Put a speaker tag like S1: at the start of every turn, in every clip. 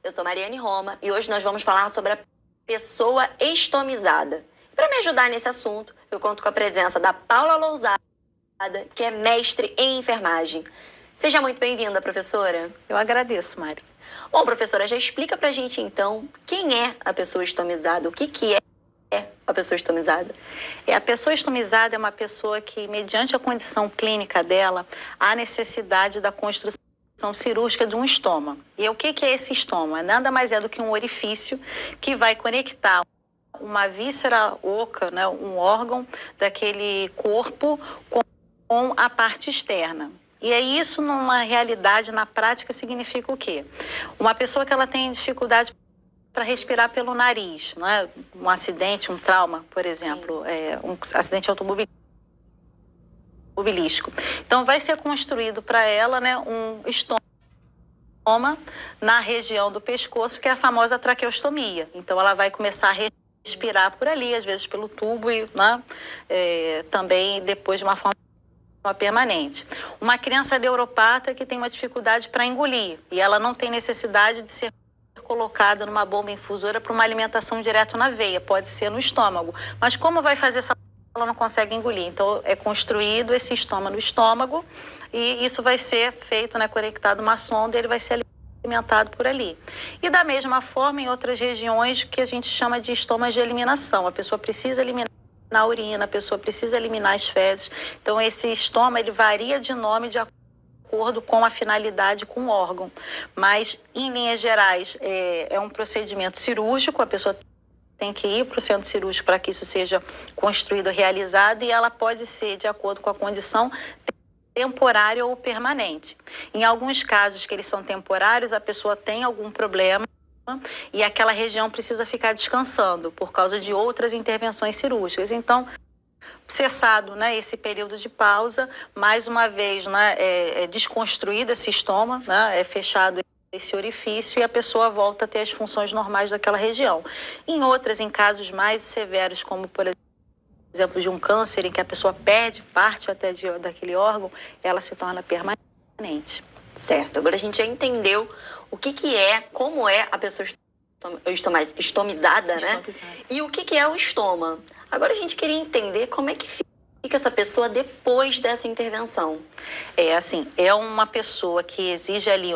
S1: Eu sou Mariane Roma e hoje nós vamos falar sobre a pessoa estomizada. Para me ajudar nesse assunto, eu conto com a presença da Paula Lousada, que é mestre em enfermagem. Seja muito bem-vinda, professora.
S2: Eu agradeço, Mari.
S1: Bom, professora, já explica pra gente então quem é a pessoa estomizada, o que é a pessoa estomizada?
S2: A pessoa estomizada é uma pessoa que, mediante a condição clínica dela, há necessidade da construção cirúrgica de um estoma. E o que é esse estoma? Nada mais é do que um orifício que vai conectar uma víscera oca, né, um órgão daquele corpo com a parte externa. E é isso, numa realidade, na prática, significa o quê? Uma pessoa que ela tem dificuldade para respirar pelo nariz, né? Um acidente, um trauma, por exemplo, um acidente automobilístico. Então, vai ser construído para ela, né, um estômago na região do pescoço, que é a famosa traqueostomia. Então, ela vai começar a respirar por ali, às vezes pelo tubo, e, né, também depois de uma forma permanente. Uma criança neuropata que tem uma dificuldade para engolir e ela não tem necessidade de ser colocada numa bomba infusora para uma alimentação direto na veia, pode ser no estômago. Mas como vai fazer se ela não consegue engolir? Então é construído esse estômago no estômago e isso vai ser feito, né, conectado uma sonda, e ele vai ser alimentado por ali. E da mesma forma em outras regiões que a gente chama de estomas de eliminação. A pessoa precisa eliminar na urina, a pessoa precisa eliminar as fezes. Então, esse estoma, ele varia de nome de acordo com a finalidade, com o órgão. Mas, em linhas gerais, é um procedimento cirúrgico, a pessoa tem que ir para o centro cirúrgico para que isso seja construído, realizado, e ela pode ser de acordo com a condição temporária ou permanente. Em alguns casos que eles são temporários, a pessoa tem algum problema e aquela região precisa ficar descansando por causa de outras intervenções cirúrgicas. Então, cessado, né, esse período de pausa, mais uma vez, né, é desconstruído esse estômago, né, é fechado esse orifício e a pessoa volta a ter as funções normais daquela região. Em outras, em casos mais severos, como por exemplo de um câncer, em que a pessoa perde parte até daquele órgão, ela se torna permanente.
S1: Certo, agora a gente já entendeu como é a pessoa estomizada, né? E o que é o estoma. Agora a gente queria entender como é que fica essa pessoa depois dessa intervenção.
S2: É uma pessoa que exige ali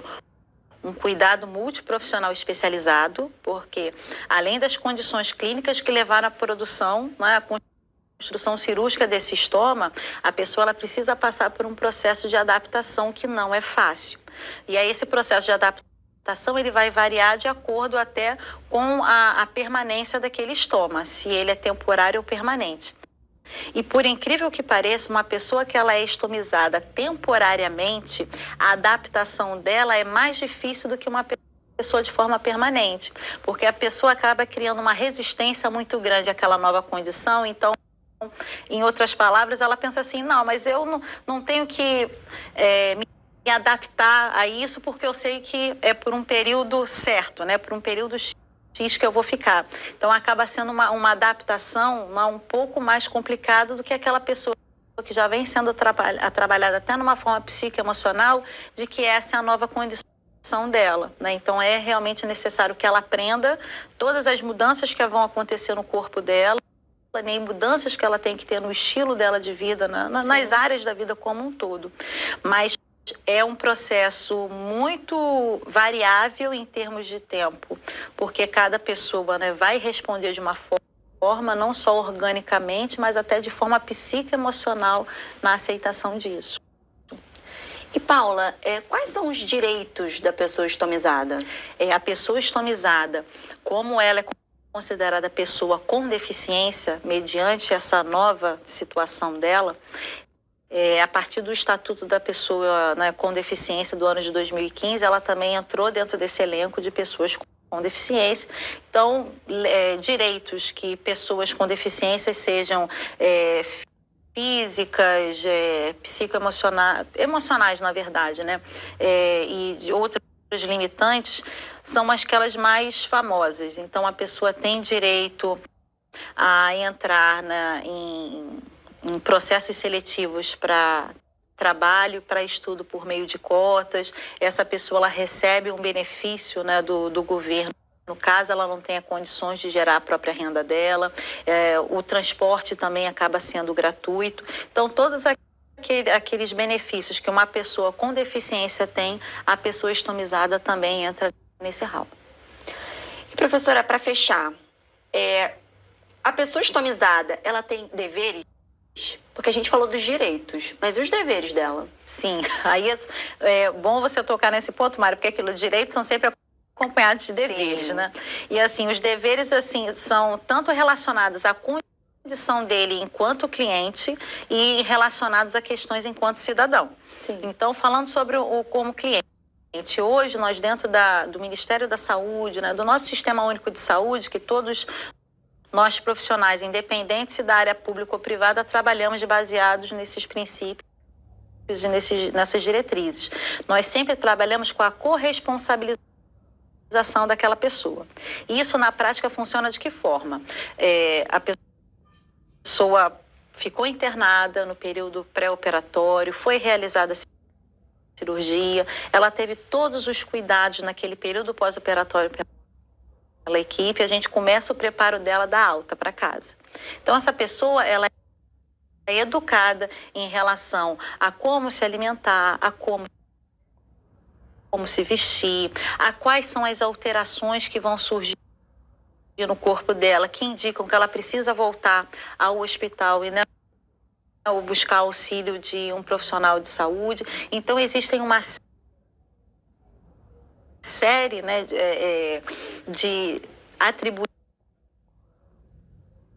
S2: um cuidado multiprofissional especializado, porque além das condições clínicas que levaram à produção, né, a construção cirúrgica desse estoma, a pessoa ela precisa passar por um processo de adaptação que não é fácil. E aí esse processo de adaptação ele vai variar de acordo até com a permanência daquele estoma, se ele é temporário ou permanente. E por incrível que pareça, uma pessoa que ela é estomizada temporariamente, a adaptação dela é mais difícil do que uma pessoa de forma permanente, porque a pessoa acaba criando uma resistência muito grande àquela nova condição. Então, em outras palavras, ela pensa assim, não, mas eu não tenho que me adaptar a isso porque eu sei que é por um período certo, né? Por um período X que eu vou ficar. Então, acaba sendo uma adaptação um pouco mais complicada do que aquela pessoa que já vem sendo trabalhada até numa forma psicoemocional de que essa é a nova condição dela, né? Então, é realmente necessário que ela aprenda todas as mudanças que vão acontecer no corpo dela, nem mudanças que ela tem que ter no estilo dela de vida, nas áreas da vida como um todo. Mas é um processo muito variável em termos de tempo, porque cada pessoa, né, vai responder de uma forma, não só organicamente, mas até de forma psicoemocional na aceitação disso.
S1: E Paula, quais são os direitos da pessoa estomizada?
S2: A pessoa estomizada, como ela é considerada pessoa com deficiência, mediante essa nova situação dela, a partir do Estatuto da Pessoa, né, com Deficiência do ano de 2015, ela também entrou dentro desse elenco de pessoas com deficiência. Então, direitos que pessoas com deficiência sejam físicas, emocionais, na verdade, né, e de outros limitantes, são aquelas mais famosas. Então, a pessoa tem direito a entrar em processos seletivos para trabalho para estudo por meio de cotas, essa pessoa ela recebe um benefício, né, do governo. No caso, ela não tenha condições de gerar a própria renda dela, o transporte também acaba sendo gratuito. Então, todos aqueles benefícios que uma pessoa com deficiência tem, a pessoa estomizada também entra nesse rol.
S1: E, professora, para fechar, a pessoa estomizada, ela tem deveres? Porque a gente falou dos direitos, mas e os deveres dela?
S2: Sim, aí é bom você tocar nesse ponto, Mário, porque aquilo, direitos são sempre acompanhados de deveres,
S1: Sim.
S2: né? E assim, os deveres assim são tanto relacionados à condição dele enquanto cliente e relacionados a questões enquanto cidadão.
S1: Sim.
S2: Então, falando sobre o como cliente, hoje nós dentro do Ministério da Saúde, né, do nosso Sistema Único de Saúde, que todos nós profissionais, independentes da área pública ou privada, trabalhamos baseados nesses princípios e nessas diretrizes. Nós sempre trabalhamos com a corresponsabilização daquela pessoa. E isso na prática funciona de que forma? A pessoa ficou internada no período pré-operatório, foi realizada a cirurgia, ela teve todos os cuidados naquele período pós-operatório pela equipe, a gente começa o preparo dela da alta para casa. Então essa pessoa, ela é educada em relação a como se alimentar, a como se vestir, a quais são as alterações que vão surgir no corpo dela, que indicam que ela precisa voltar ao hospital e não buscar auxílio de um profissional de saúde. Então, existem uma série, né, de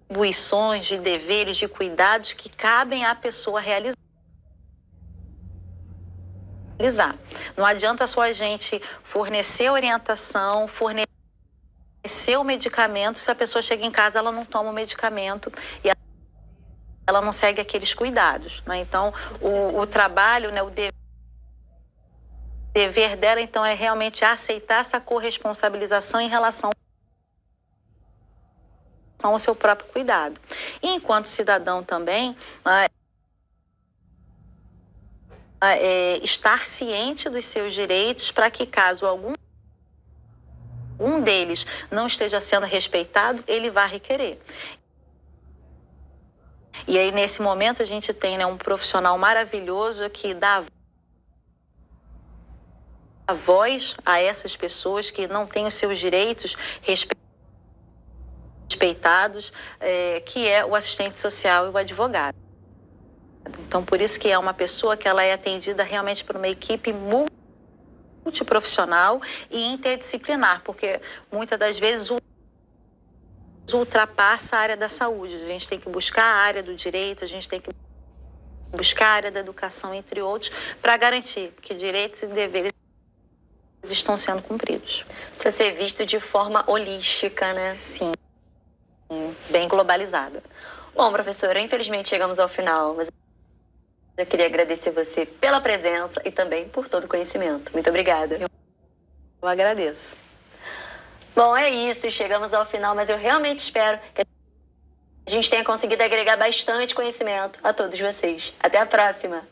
S2: atribuições, de deveres, de cuidados que cabem à pessoa realizar. Não adianta só a gente fornecer orientação, fornecer o medicamento, se a pessoa chega em casa, ela não toma o medicamento e ela não segue aqueles cuidados, né? Então, o trabalho, né, o dever dela, então, é realmente aceitar essa corresponsabilização em relação ao seu próprio cuidado. E, enquanto cidadão também, estar ciente dos seus direitos para que, caso algum deles não esteja sendo respeitado, ele vá requerer. E aí, nesse momento, a gente tem, né, um profissional maravilhoso que dá a voz a essas pessoas que não têm os seus direitos respeitados, que é o assistente social e o advogado. Então, por isso que é uma pessoa que ela é atendida realmente por uma equipe multiprofissional e interdisciplinar, porque muitas das vezes ultrapassa a área da saúde. A gente tem que buscar a área do direito, a gente tem que buscar a área da educação, entre outros, para garantir que direitos e deveres estão sendo cumpridos.
S1: Precisa ser visto de forma holística, né?
S2: Sim, bem globalizada.
S1: Bom, professora, infelizmente chegamos ao final, mas eu queria agradecer você pela presença e também por todo o conhecimento. Muito obrigada.
S2: Eu agradeço.
S1: Bom, é isso. Chegamos ao final, mas eu realmente espero que a gente tenha conseguido agregar bastante conhecimento a todos vocês. Até a próxima!